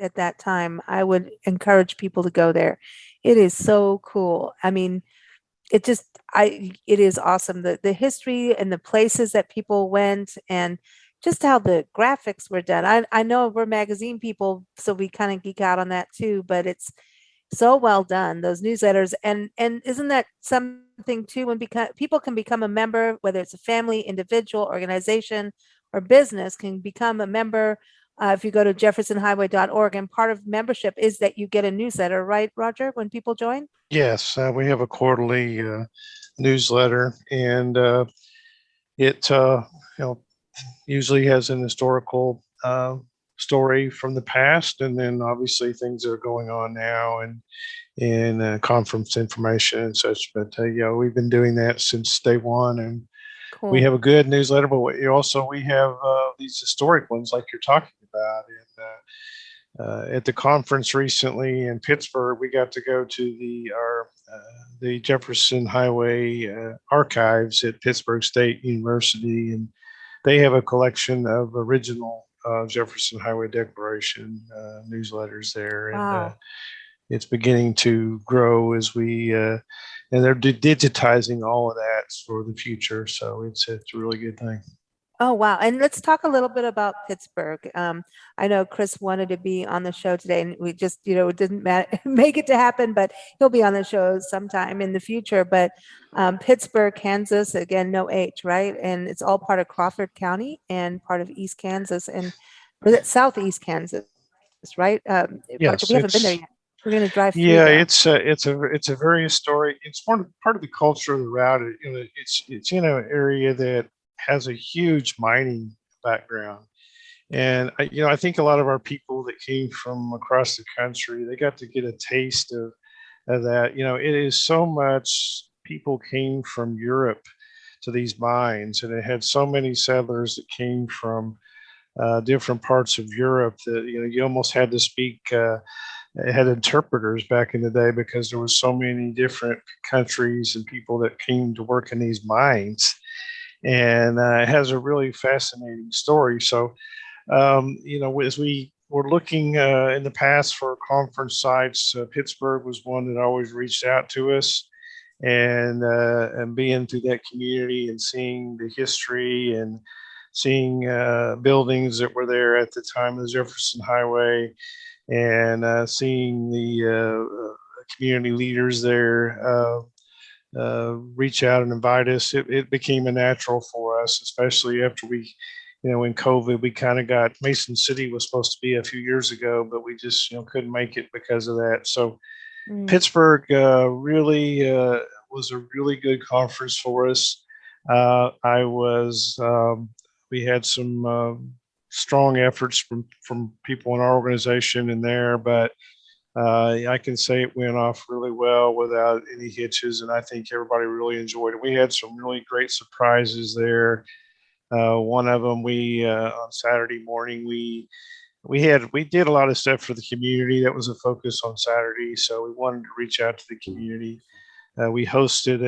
at that time, I would encourage people to go there. It is so cool. I mean, it is awesome. The history and the places that people went and just how the graphics were done. I know we're magazine people, so we kind of geek out on that too, but it's so well done, those newsletters. And isn't that something too, when people can become a member, whether it's a family, individual, organization, or business, can become a member if you go to jeffersonhighway.org. And part of membership is that you get a newsletter, right, Roger, when people join? Yes, we have a quarterly newsletter, and it usually has an historical story from the past, and then obviously things that are going on now, and conference information and such. But we've been doing that since day one, and Cool. we have a good newsletter. But we have these historic ones like you're talking about. And at the conference recently in Pittsburgh, we got to go to the Jefferson Highway archives at Pittsburgh State University, and they have a collection of original Jefferson Highway Declaration newsletters there. And Wow. it's beginning to grow as we and they're digitizing all of that for the future. So it's a really good thing. Oh, wow. And let's talk a little bit about Pittsburgh. I know Chris wanted to be on the show today, and we just, it didn't make it to happen, but he'll be on the show sometime in the future. But Pittsburgh, Kansas, again, no H, right? And it's all part of Crawford County and part of East Kansas and Southeast Kansas, right? Yes, we haven't been there yet. We're going to drive through. Yeah, there. it's a very historic. It's part of the culture of the route. It's an area that has a huge mining background, and I think a lot of our people that came from across the country, they got to get a taste of that. It is so much. People came from Europe to these mines, and it had so many settlers that came from different parts of Europe that you almost had to speak. It had interpreters back in the day because there was so many different countries and people that came to work in these mines, and it has a really fascinating story. So, as we were looking in the past for conference sites, Pittsburgh was one that always reached out to us, and being through that community and seeing the history and seeing buildings that were there at the time of the Jefferson Highway, and seeing the community leaders there reach out and invite us. It became a natural for us, especially after we, in COVID, we kind of got, Mason City was supposed to be a few years ago, but we just, couldn't make it because of that. So Pittsburgh really was a really good conference for us. We had some strong efforts from people in our organization in there, but I can say it went off really well without any hitches, and I think everybody really enjoyed it. We had some really great surprises there. One of them, on Saturday morning, we did a lot of stuff for the community. That was a focus on Saturday, so we wanted to reach out to the community. We hosted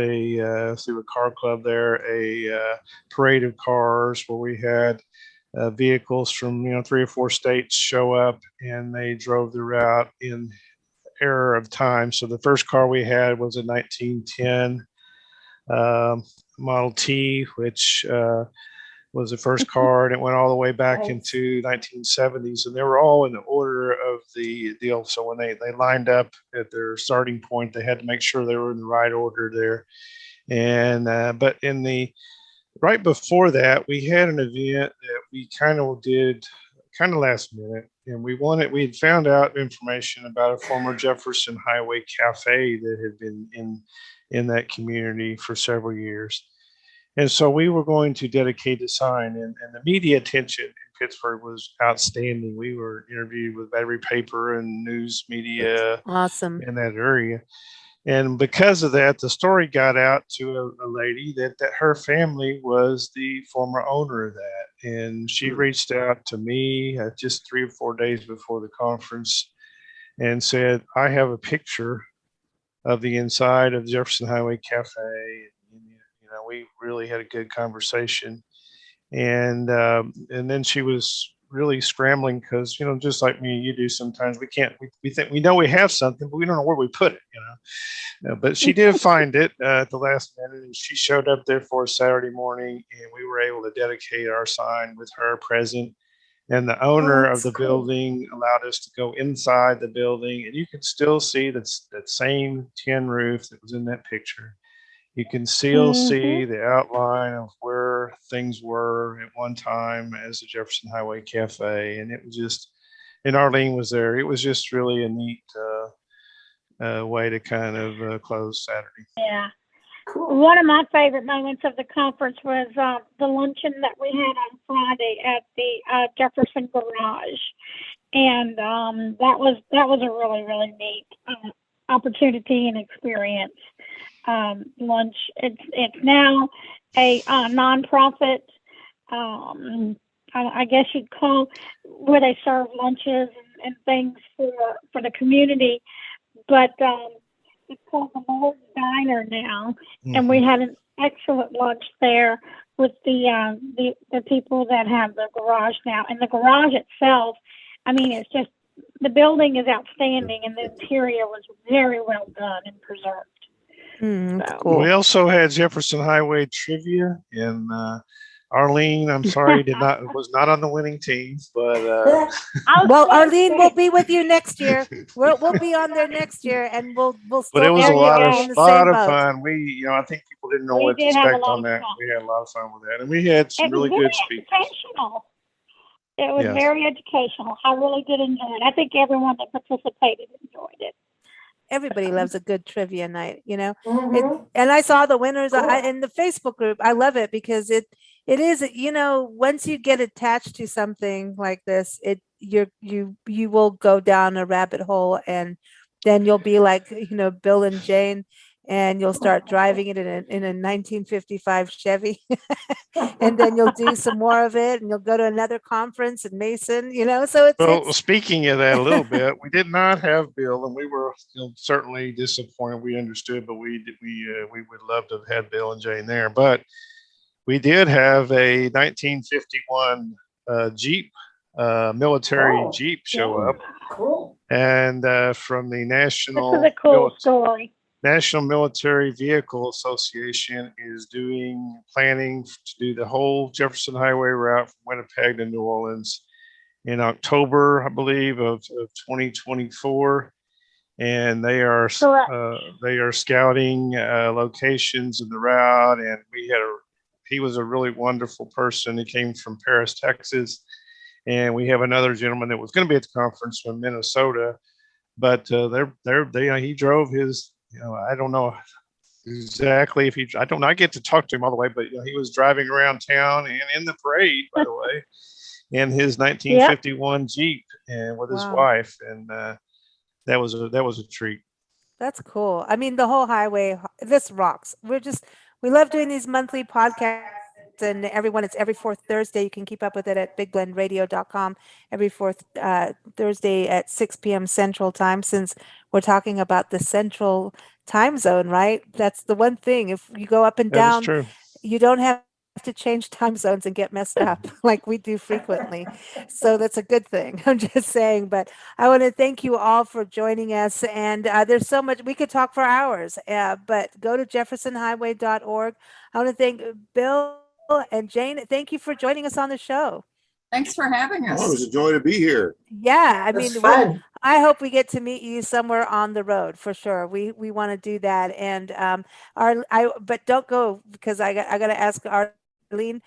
through a car club there, a parade of cars where we had vehicles from 3 or 4 states show up, and they drove the route in error of time. So the first car we had was a 1910 Model T, which was the first car, and it went all the way back into 1970s, and they were all in the order of the deal. So when they lined up at their starting point, they had to make sure they were in the right order there. And but right before that, we had an event that we kind of did last minute, and we had found out information about a former Jefferson Highway cafe that had been in that community for several years. And so we were going to dedicate a sign, and the media attention in Pittsburgh was outstanding. We were interviewed with Battery Paper and news media Awesome. in that area. And because of that, the story got out to a lady that her family was the former owner of that. And she reached out to me just 3 or 4 days before the conference and said, I have a picture of the inside of Jefferson Highway Cafe. We really had a good conversation. And then she was really scrambling because, just like me, you do sometimes, we think we know we have something, but we don't know where we put it, But she did find it at the last minute, and she showed up there for a Saturday morning, and we were able to dedicate our sign with her present. And the owner of the building allowed us to go inside the building, and you can still see that same tin roof that was in that picture. You can still see the outline of where things were at one time as the Jefferson Highway Cafe. And it was just, and Arlene was there. It was just really a neat way to kind of close Saturday. Yeah. Cool. One of my favorite moments of the conference was the luncheon that we had on Friday at the Jefferson Garage. And that was a really, really neat opportunity and experience. Lunch. It's now a nonprofit. I guess you'd call, where they serve lunches and things for the community, but it's called the Lord's Diner now, and we had an excellent lunch there with the people that have the garage now. And the garage itself, I mean, it's just, the building is outstanding, and the interior was very well done and preserved. Cool. We also had Jefferson Highway trivia, and Arlene, I'm sorry, was not on the winning team, but well, Arlene will be with you next year. We'll be on there next year, and we'll still. But it was a lot of boat. fun. I think people didn't know what to expect on that. We had a lot of fun with that, and we had some really good speakers. It was very educational. I really did enjoy it. I think everyone that participated enjoyed it. Everybody loves a good trivia night, and I saw the winners in the Facebook group. I love it because it is, once you get attached to something like this, you will go down a rabbit hole, and then you'll be like, Bill and Jane, and you'll start driving it in a 1955 Chevy, and then you'll do some more of it, and you'll go to another conference in Mason, so it's speaking of that a little bit, we did not have Bill, and we were certainly disappointed. We understood, but we would love to have had Bill and Jane there, but we did have a 1951 Jeep, military Jeep show up. Cool. And from the National This is a cool story. National Military Vehicle Association is planning to do the whole Jefferson Highway route from Winnipeg to New Orleans in October, I believe, of 2024. And they are scouting locations in the route. And he was a really wonderful person. He came from Paris, Texas. And we have another gentleman that was going to be at the conference from Minnesota, but he drove his, I don't know exactly if I don't know. I get to talk to him all the way, but he was driving around town and in the parade, by the way, in his 1951 Jeep and with his wife. And that was a treat. That's cool. I mean, the whole highway, this rocks. We love doing these monthly podcasts. And everyone, it's every fourth Thursday. You can keep up with it at bigblendradio.com every fourth Thursday at 6 p.m. Central Time, since we're talking about the Central Time Zone, right? That's the one thing. If you go up and down, you don't have to change time zones and get messed up like we do frequently. So that's a good thing. I'm just saying, but I want to thank you all for joining us. And there's so much, we could talk for hours, but go to jeffersonhighway.org. I want to thank Bill and Jane. Thank you for joining us on the show. Thanks for having us. Oh, it was a joy to be here. Yeah, I mean, fun. I hope we get to meet you somewhere on the road for sure. We want to do that. And but don't go, because I got to ask Arlene,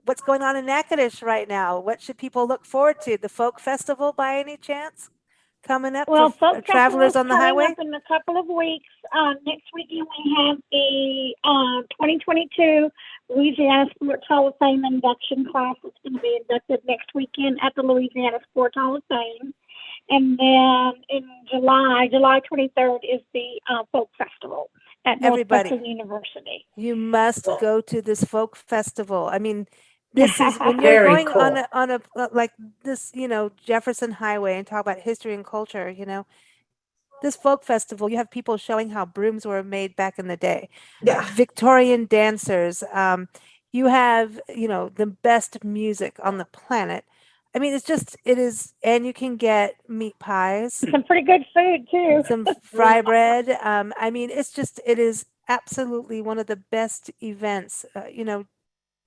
what's going on in Natchitoches right now? What should people look forward to? The folk festival by any chance coming up Well, for travelers on the highway? Up in a couple of weeks. Next weekend we have the 2022 Louisiana Sports Hall of Fame induction class. It's going to be inducted next weekend at the Louisiana Sports Hall of Fame. And then in July 23rd is the folk festival at Northwestern University. You must go to this folk festival. I mean, this is when you're going on a like this, Jefferson Highway, and talk about history and culture, this folk festival, you have people showing how brooms were made back in the day. Yeah. Victorian dancers. You have, the best music on the planet. I mean, it is, and you can get meat pies. Some pretty good food too. Some fry bread. I mean, it is absolutely one of the best events,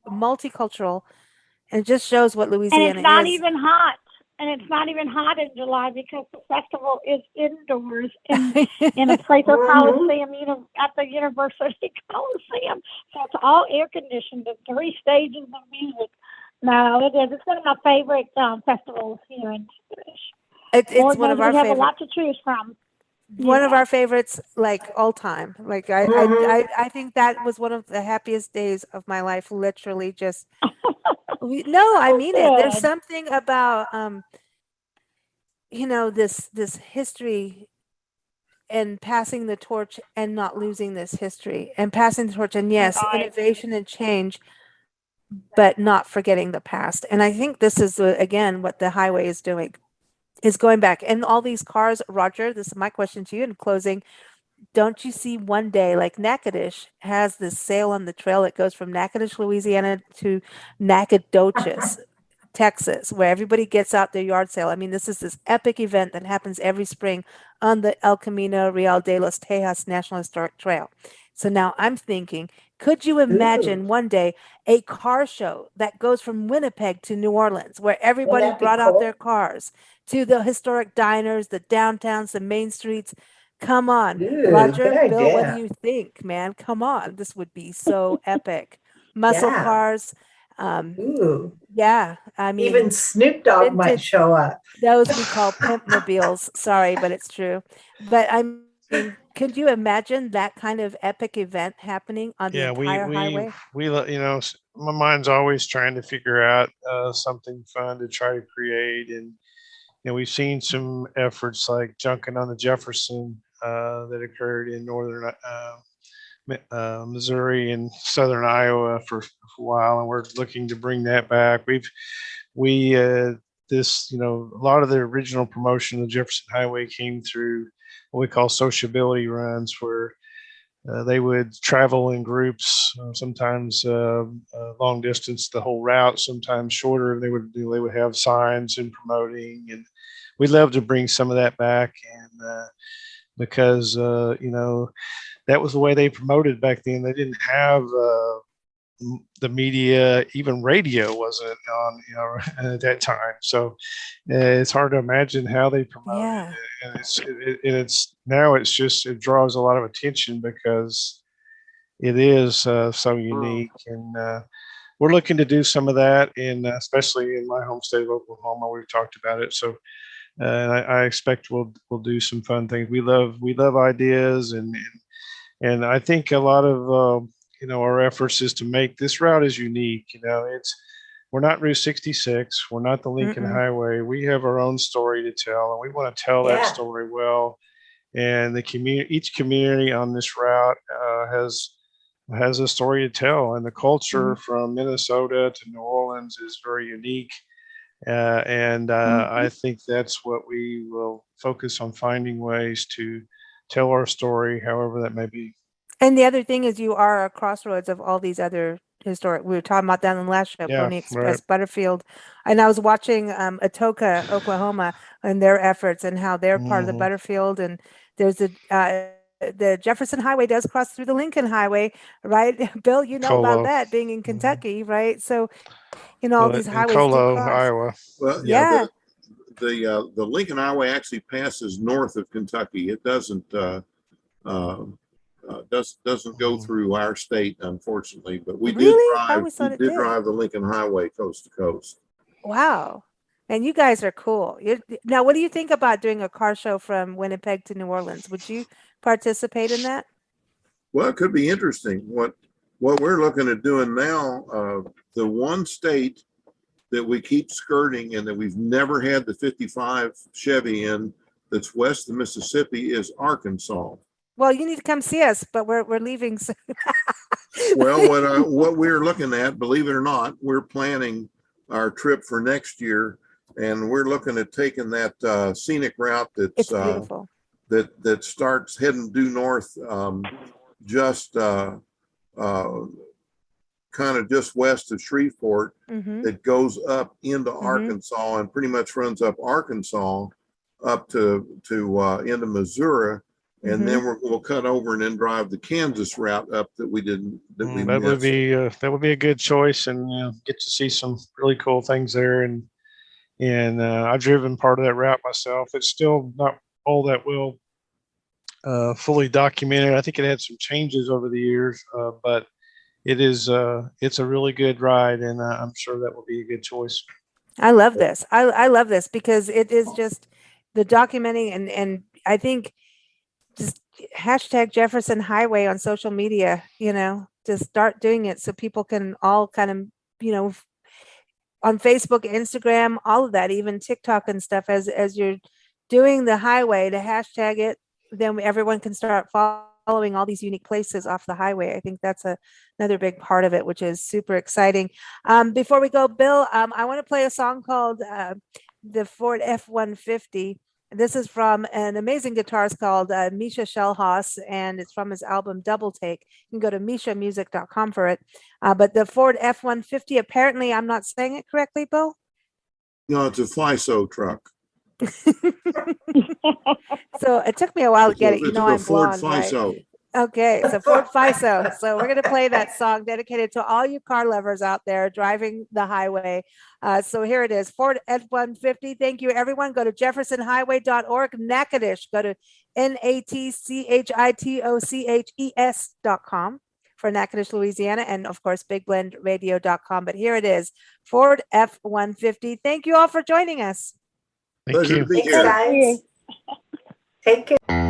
multicultural, and it just shows what Louisiana is. And it's not even hot. And it's not even hot in July because the festival is indoors in a place of Coliseum, at the University Coliseum. So it's all air conditioned and 3 stages of music. No, it is. It's one of my favorite festivals here in Natchitoches. It's one of our favorites. We have favorite. a lot to choose from. One of our favorites, like all time. Like I think that was one of the happiest days of my life. Literally, just no, I mean it. There's something about this history and passing the torch and not losing this history and passing the torch, and yes, innovation and change, but not forgetting the past. And I think this is again what the highway is doing, is going back. And all these cars, Roger, this is my question to you in closing. Don't you see one day, like Natchitoches has this sale on the trail that goes from Natchitoches, Louisiana to Natchitoches, Texas, where everybody gets out their yard sale. I mean, this is this epic event that happens every spring on the El Camino Real de los Tejas National Historic Trail. So now I'm thinking, could you imagine one day a car show that goes from Winnipeg to New Orleans, where everybody brought out their cars to the historic diners, the downtowns, the main streets? Come on, Roger, Bill, what do you think, man? Come on, this would be so epic. Muscle cars. Yeah, I mean, even Snoop Dogg might show up. Those we call pimp mobiles. Sorry, but it's true. But I mean, could you imagine that kind of epic event happening on the entire highway? My mind's always trying to figure out something fun to try to create, and we've seen some efforts like junking on the Jefferson that occurred in northern Missouri and southern Iowa for a while, and we're looking to bring that back. A lot of the original promotion of the Jefferson Highway came through what we call sociability runs, where they would travel in groups, sometimes long distance, the whole route, sometimes shorter. They would have signs and promoting, and we'd love to bring some of that back. And because that was the way they promoted back then. They didn't have the media, even radio wasn't on, at that time. So it's hard to imagine how they promoted Yeah. it. And it's now it draws a lot of attention because it is so unique. And we're looking to do some of that, especially in my home state of Oklahoma. We've talked about it. So I expect we'll do some fun things. We love ideas, and I think a lot of our efforts is to make this route is unique. We're not Route 66. We're not the Lincoln Mm-mm. Highway. We have our own story to tell, and we want to tell that story well. And each community on this route has a story to tell, and the culture from Minnesota to New Orleans is very unique. I think that's what we will focus on, finding ways to tell our story, however that may be. And the other thing is you are a crossroads of all these other historic, we were talking about that in the last show, Yeah, Pony Express, right. Butterfield. And I was watching Atoka, Oklahoma, and their efforts and how they're part of the Mhm. Butterfield. And there's the Jefferson Highway does cross through the Lincoln Highway, right? Bill, you know about Colo. that being in Kentucky, right? So, all these In highways do Colo, cross. Iowa. Well, Yeah. the Lincoln Highway actually passes north of Kentucky. It doesn't go through our state, unfortunately, but we Really? I always thought it did. drive the Lincoln Highway coast to coast. Wow. And you guys are cool. Now, what do you think about doing a car show from Winnipeg to New Orleans? Would you participate in that? Well, it could be interesting. What we're looking at doing now, the one state that we keep skirting and that we've never had the 55 Chevy in that's west of Mississippi is Arkansas. Well, you need to come see us, but we're leaving soon. Well, what we're looking at, believe it or not, we're planning our trip for next year, and we're looking at taking that scenic route It's beautiful. that starts heading due north, just kind of just west of Shreveport, that goes up into Arkansas and pretty much runs up Arkansas up to into Missouri. And then we'll cut over and then drive the Kansas route up that we didn't. That would be a good choice, and get to see some really cool things there. And I've driven part of that route myself. It's still not all that well fully documented. I think it had some changes over the years, but it's a really good ride, and I'm sure that will be a good choice. I love this. I love this because it is just the documenting, and I think just hashtag Jefferson Highway on social media, just start doing it so people can all kind of, on Facebook, Instagram, all of that, even TikTok and stuff, as you're doing the highway to hashtag it, then everyone can start following all these unique places off the highway. I think that's another big part of it, which is super exciting. Before we go, Bill, I want to play a song called the Ford F-150. This is from an amazing guitarist called Misha Shellhaus, and it's from his album Double Take. You can go to mishamusic.com for it. But the Ford F-150, apparently, I'm not saying it correctly, Bill? No, it's a FISO truck. So it took me a while to get it. It's I'm a Ford blonde, FISO. right? Okay, it's a Ford FISO. So we're going to play that song dedicated to all you car lovers out there driving the highway. So here it is, Ford F-150. Thank you, everyone. Go to jeffersonhighway.org. Natchitoches, go to NATCHITOCHES.com for Natchitoches, Louisiana, and of course, bigblendradio.com. But here it is, Ford F-150. Thank you all for joining us. Thank you. Pleasure to be Thanks, here. guys. Take care.